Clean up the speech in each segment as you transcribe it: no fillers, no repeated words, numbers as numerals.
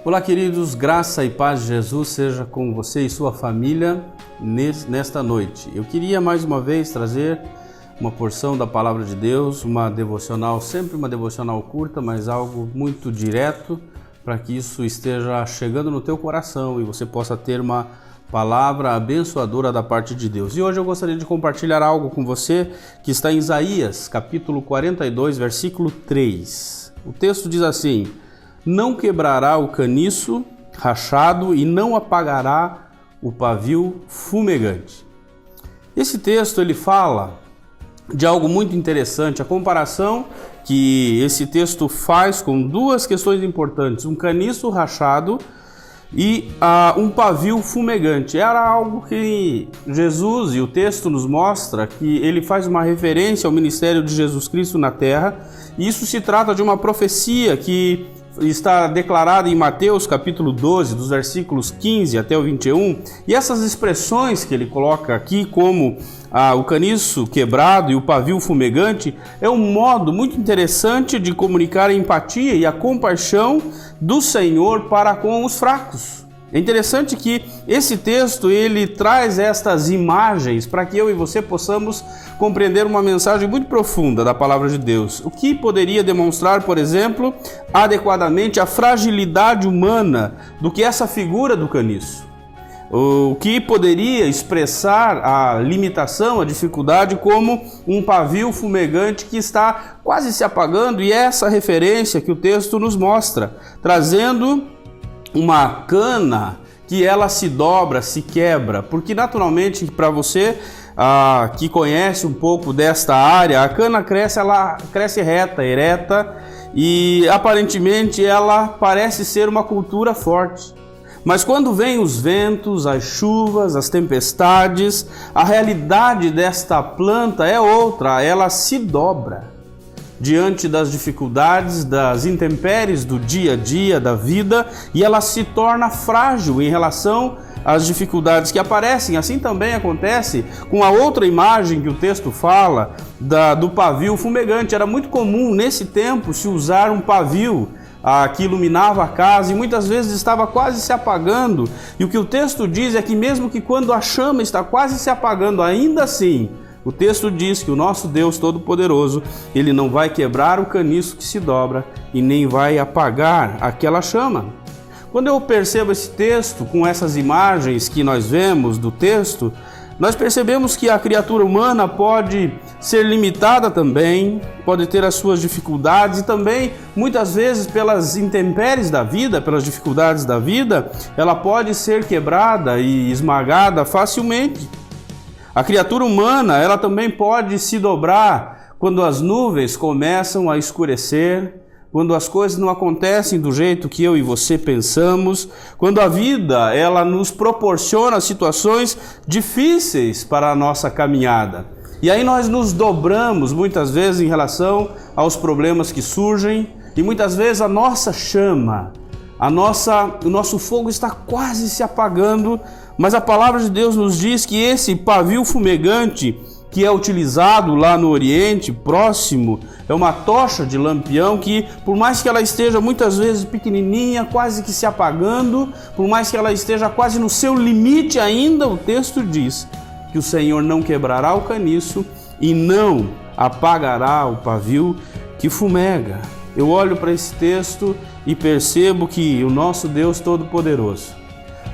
Olá, queridos, graça e paz de Jesus seja com você e sua família nesta noite. Eu queria mais uma vez trazer uma porção da Palavra de Deus, uma devocional, sempre uma devocional curta, mas algo muito direto, para que isso esteja chegando no teu coração e você possa ter uma palavra abençoadora da parte de Deus. E hoje eu gostaria de compartilhar algo com você que está em Isaías, capítulo 42, versículo 3. O texto diz assim: não quebrará o caniço rachado e não apagará o pavio fumegante. Esse texto ele fala de algo muito interessante, a comparação que esse texto faz com duas questões importantes, um caniço rachado e um pavio fumegante. Era algo que Jesus, e o texto nos mostra que ele faz uma referência ao ministério de Jesus Cristo na terra, e isso se trata de uma profecia que está declarada em Mateus capítulo 12, dos versículos 15 até o 21, e essas expressões que ele coloca aqui, como o caniço quebrado e o pavio fumegante, é um modo muito interessante de comunicar a empatia e a compaixão do Senhor para com os fracos. É interessante que esse texto ele traz estas imagens para que eu e você possamos compreender uma mensagem muito profunda da palavra de Deus. O que poderia demonstrar, por exemplo, adequadamente a fragilidade humana do que essa figura do caniço. O que poderia expressar a limitação, a dificuldade, como um pavio fumegante que está quase se apagando, e essa referência que o texto nos mostra, trazendo uma cana que ela se dobra, se quebra, porque naturalmente para você que conhece um pouco desta área, a cana cresce, ela cresce reta, ereta, e aparentemente ela parece ser uma cultura forte. Mas quando vêm os ventos, as chuvas, as tempestades, a realidade desta planta é outra, ela se dobra diante das dificuldades, das intempéries do dia a dia, da vida, e ela se torna frágil em relação às dificuldades que aparecem. Assim também acontece com a outra imagem que o texto fala, do pavio fumegante. Era muito comum nesse tempo se usar um pavio que iluminava a casa e muitas vezes estava quase se apagando, e o que o texto diz é que mesmo que quando a chama está quase se apagando, ainda assim o texto diz que o nosso Deus Todo-Poderoso, ele não vai quebrar o caniço que se dobra e nem vai apagar aquela chama. Quando eu percebo esse texto com essas imagens que nós vemos do texto, nós percebemos que a criatura humana pode ser limitada também, pode ter as suas dificuldades, e também, muitas vezes, pelas intempéries da vida, pelas dificuldades da vida, ela pode ser quebrada e esmagada facilmente. A criatura humana, ela também pode se dobrar quando as nuvens começam a escurecer, quando as coisas não acontecem do jeito que eu e você pensamos, quando a vida ela nos proporciona situações difíceis para a nossa caminhada. E aí nós nos dobramos muitas vezes em relação aos problemas que surgem, e muitas vezes a nossa chama, o nosso fogo está quase se apagando, mas a palavra de Deus nos diz que esse pavio fumegante que é utilizado lá no Oriente Próximo é uma tocha de lampião que, por mais que ela esteja muitas vezes pequenininha, quase que se apagando, por mais que ela esteja quase no seu limite ainda, o texto diz que o Senhor não quebrará o caniço e não apagará o pavio que fumega. Eu olho para esse texto e percebo que o nosso Deus Todo-Poderoso,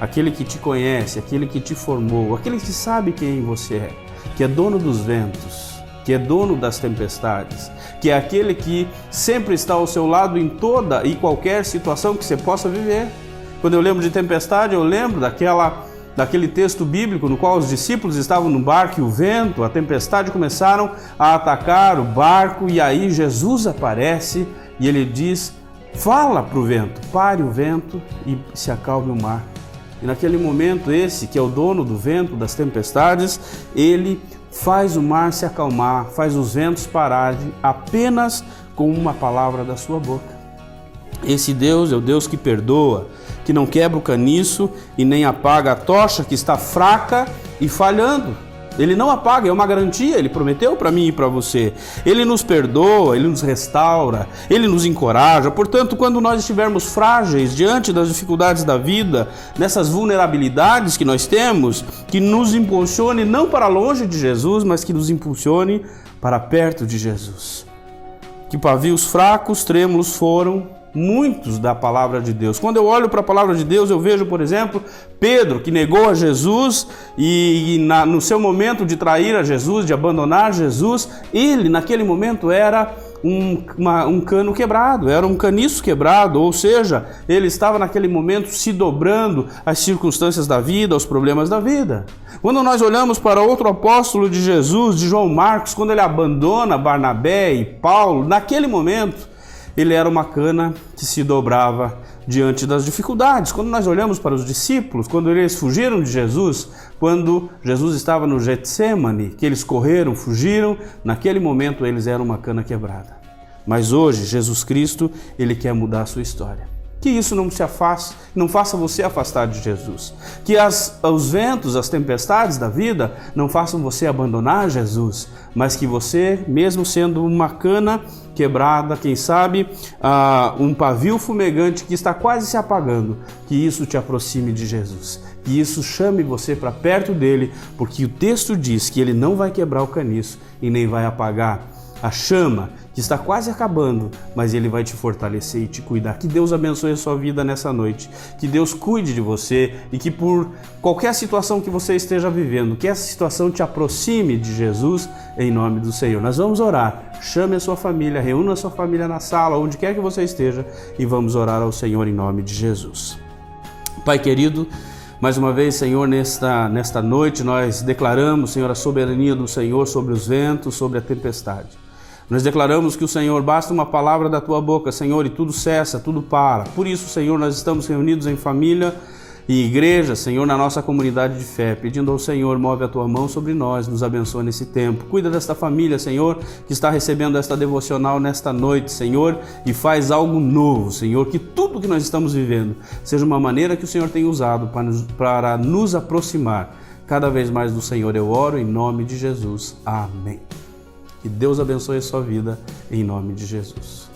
aquele que te conhece, aquele que te formou, aquele que sabe quem você é, que é dono dos ventos, que é dono das tempestades, que é aquele que sempre está ao seu lado em toda e qualquer situação que você possa viver. Quando eu lembro de tempestade, eu lembro daquele texto bíblico no qual os discípulos estavam no barco e o vento, a tempestade começaram a atacar o barco, e aí Jesus aparece e ele diz: fala para o vento, pare o vento e se acalme o mar. E naquele momento, esse que é o dono do vento, das tempestades, ele faz o mar se acalmar, faz os ventos pararem apenas com uma palavra da sua boca. Esse Deus é o Deus que perdoa, que não quebra o caniço e nem apaga a tocha que está fraca e falhando. Ele não apaga, é uma garantia, Ele prometeu para mim e para você. Ele nos perdoa, Ele nos restaura, Ele nos encoraja. Portanto, quando nós estivermos frágeis diante das dificuldades da vida, nessas vulnerabilidades que nós temos, que nos impulsione não para longe de Jesus, mas que nos impulsione para perto de Jesus. Que pavios fracos, trêmulos foram muitos da palavra de Deus. Quando eu olho para a palavra de Deus, eu vejo, por exemplo, Pedro, que negou a Jesus no seu momento de trair a Jesus, de abandonar Jesus, ele naquele momento era um cano quebrado, era um caniço quebrado, ou seja, ele estava naquele momento se dobrando às circunstâncias da vida, aos problemas da vida. Quando nós olhamos para outro apóstolo de Jesus, de João Marcos, quando ele abandona Barnabé e Paulo, naquele momento, ele era uma cana que se dobrava diante das dificuldades. Quando nós olhamos para os discípulos, quando eles fugiram de Jesus, quando Jesus estava no Getsemane, que eles correram, fugiram, naquele momento eles eram uma cana quebrada. Mas hoje, Jesus Cristo, Ele quer mudar a sua história. Que isso não se afaste, não faça você afastar de Jesus. Que os ventos, as tempestades da vida não façam você abandonar Jesus, mas que você, mesmo sendo uma cana quebrada, quem sabe, um pavio fumegante que está quase se apagando, que isso te aproxime de Jesus. Que isso chame você para perto dele, porque o texto diz que ele não vai quebrar o caniço e nem vai apagar a chama que está quase acabando, mas Ele vai te fortalecer e te cuidar. Que Deus abençoe a sua vida nessa noite, que Deus cuide de você e que por qualquer situação que você esteja vivendo, que essa situação te aproxime de Jesus, em nome do Senhor. Nós vamos orar, chame a sua família, reúna a sua família na sala, onde quer que você esteja, e vamos orar ao Senhor em nome de Jesus. Pai querido, mais uma vez, Senhor, nesta noite nós declaramos, Senhor, a soberania do Senhor sobre os ventos, sobre a tempestade. Nós declaramos que o Senhor, basta uma palavra da Tua boca, Senhor, e tudo cessa, tudo para. Por isso, Senhor, nós estamos reunidos em família e igreja, Senhor, na nossa comunidade de fé, pedindo ao Senhor, move a Tua mão sobre nós, nos abençoa nesse tempo. Cuida desta família, Senhor, que está recebendo esta devocional nesta noite, Senhor, e faz algo novo, Senhor, que tudo que nós estamos vivendo seja uma maneira que o Senhor tem usado para nos aproximar cada vez mais do Senhor. Eu oro em nome de Jesus. Amém. Que Deus abençoe a sua vida, em nome de Jesus.